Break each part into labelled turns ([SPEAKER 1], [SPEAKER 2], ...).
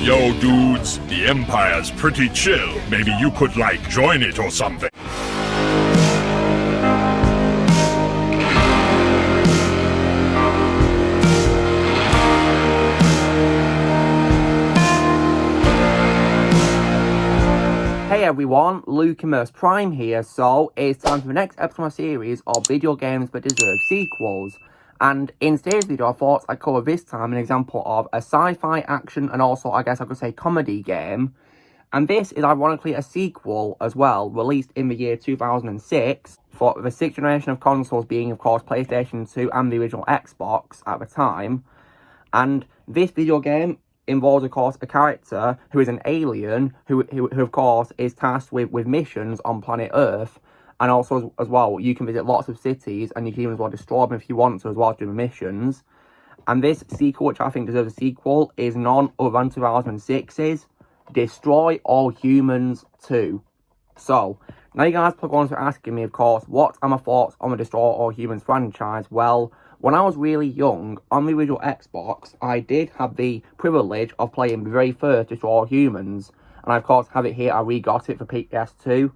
[SPEAKER 1] Yo, dudes, the Empire's pretty chill. Maybe you could, like, join it or something.
[SPEAKER 2] Hey everyone, Luke Immerse Prime here, so it's time for the next episode of my series of video games that deserve sequels. And in today's video, I thought I'd cover this time an example of a sci-fi action and also, I guess I could say, comedy game. And this is ironically a sequel as well, released in the year 2006, for the 6th generation of consoles being, of course, PlayStation 2 and the original Xbox at the time. And this video game involves, of course, a character who is an alien who of course, is tasked with missions on planet Earth. And also, as well, you can visit lots of cities and you can even as well destroy them if you want to as well, doing missions. And this sequel, which I think deserves a sequel, is none other than 2006's Destroy All Humans 2. So, now you guys are going to be asking me, of course, what are my thoughts on the Destroy All Humans franchise? Well, when I was really young, on the original Xbox, I did have the privilege of playing the very first Destroy All Humans. And I, of course, have it here. I re-got it for PS2.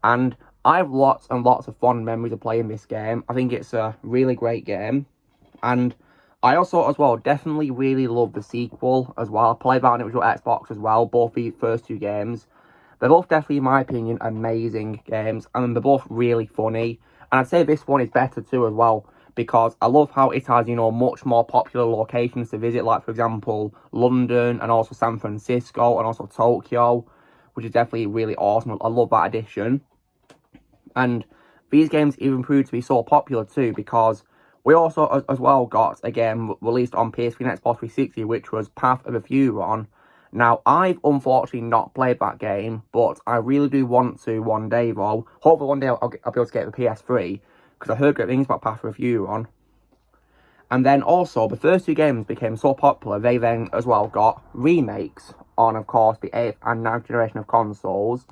[SPEAKER 2] And I have lots and lots of fond memories of playing this game. I think it's a really great game. And I also, as well, definitely really love the sequel as well. I played that on the original Xbox as well, both the first two games. They're both definitely, in my opinion, amazing games. And they're both really funny. And I'd say this one is better too as well, because I love how it has, you know, much more popular locations to visit. Like, for example, London and also San Francisco and also Tokyo, which is definitely really awesome. I love that addition. And these games even proved to be so popular too, because we also as well got a game released on PS3 and Xbox 360, which was Path of the Furon. Now, I've unfortunately not played that game, but I really do want to one day though. Hopefully one day I'll be able to get the PS3, because I heard great things about Path of the Furon. And then also, the first two games became so popular, they then as well got remakes on, of course, the 8th and 9th generation of consoles.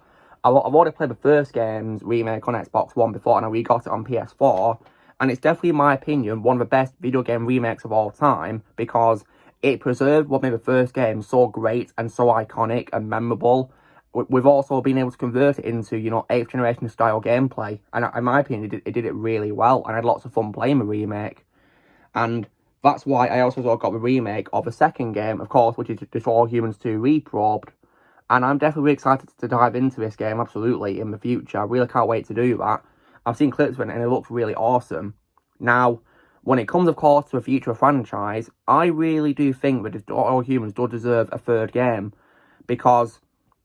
[SPEAKER 2] I've already played the first game's remake on Xbox One before, and I re-got it on PS4. And it's definitely, in my opinion, one of the best video game remakes of all time, because it preserved what made the first game so great and so iconic and memorable. We've also been able to convert it into, you know, 8th generation style gameplay. And in my opinion, it did it really well. And I had lots of fun playing the remake. And that's why I also got the remake of the second game, of course, which is Destroy All Humans 2 Reprobed. And I'm definitely really excited to dive into this game, absolutely, in the future. I really can't wait to do that. I've seen clips of it and it looks really awesome. Now, when it comes, of course, to a future franchise, I really do think that Destroy All Humans does deserve a third game. Because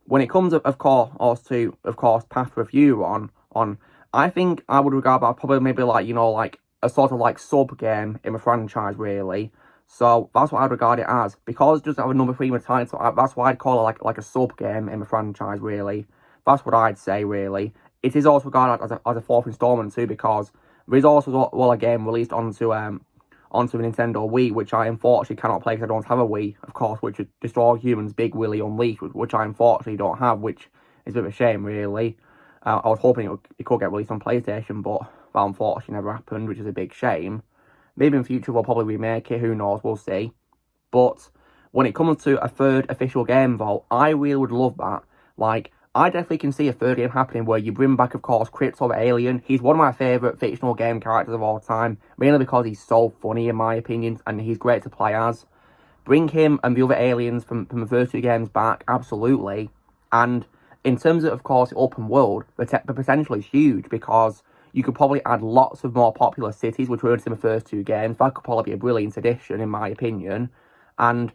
[SPEAKER 2] when it comes, of course, to Path of the Furon, I think I would regard that probably maybe like, you know, like a sort of like sub-game in the franchise, really. So that's what I'd regard it as. Because it doesn't have a number 3 in the title, that's why I'd call it like a sub-game in the franchise, really. That's what I'd say, really. It is also regarded as a fourth installment too, because there is also a game released onto the Nintendo Wii, which I unfortunately cannot play because I don't have a Wii, of course, which is Destroy All Humans Big Willy Unleashed, which I unfortunately don't have, which is a bit of a shame, really. I was hoping it could get released on PlayStation, but that unfortunately never happened, which is a big shame. Maybe in future we'll probably remake it, who knows, we'll see. But when it comes to a third official game, though, I really would love that. Like, I definitely can see a third game happening where you bring back, of course, Crypto the Alien. He's one of my favourite fictional game characters of all time, mainly because he's so funny, in my opinion, and he's great to play as. Bring him and the other aliens from the first two games back, absolutely. And in terms of course, open world, the potential is huge, because you could probably add lots of more popular cities, which weren't in the first two games. That could probably be a brilliant addition, in my opinion. And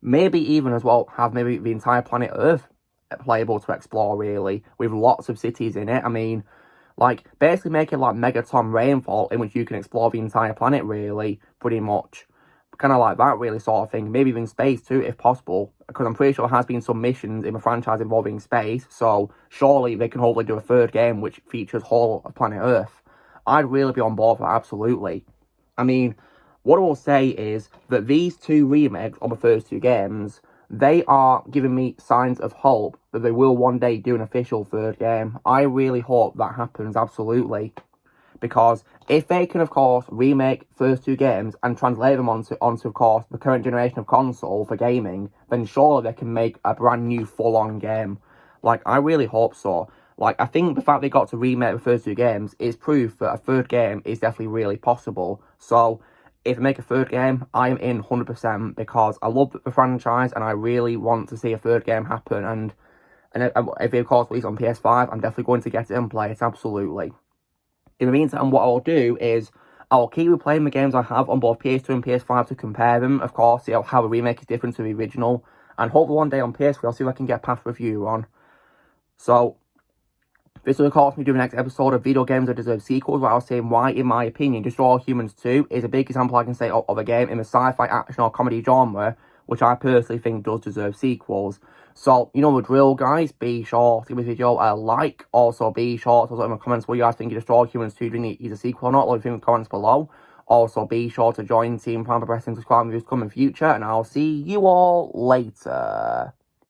[SPEAKER 2] maybe even as well have maybe the entire planet Earth playable to explore, really, with lots of cities in it. I mean, like, basically make it like Megaton Rainfall, in which you can explore the entire planet, really, pretty much. Kind of like that, really, sort of thing. Maybe even space too, if possible, because I'm pretty sure there has been some missions in the franchise involving space, so surely they can hopefully do a third game which features whole of planet Earth. I'd really be on board for that, absolutely. I mean, what I will say is that these two remakes of the first two games, they are giving me signs of hope that they will one day do an official third game. I really hope that happens, absolutely. Because if they can, of course, remake first two games and translate them onto of course, the current generation of console for gaming, then surely they can make a brand new full-on game. Like, I really hope so. Like, I think the fact they got to remake the first two games is proof that a third game is definitely really possible. So, if they make a third game, I am in 100% because I love the franchise and I really want to see a third game happen. And if it, of course, releases on PS5, I'm definitely going to get it and play it, absolutely. In the meantime, what I'll do is I'll keep replaying the games I have on both PS2 and PS5 to compare them, of course, see how a remake is different to the original. And hopefully one day on PS3, I'll see if I can get a past review on. So, this will, of course, me doing the next episode of video games that deserve sequels, where I was saying why, in my opinion, Destroy All Humans 2 is a big example I can say of a game in the sci-fi, action, or comedy genre, which I personally think does deserve sequels. So, you know the drill, guys. Be sure to give this video a like. Also, be sure to let in the comments what you guys think of Destroy All Humans 2 is a sequel or not. Leave in the comments below. Also, be sure to join Team Prime by pressing subscribe in the coming future, and I'll see you all later.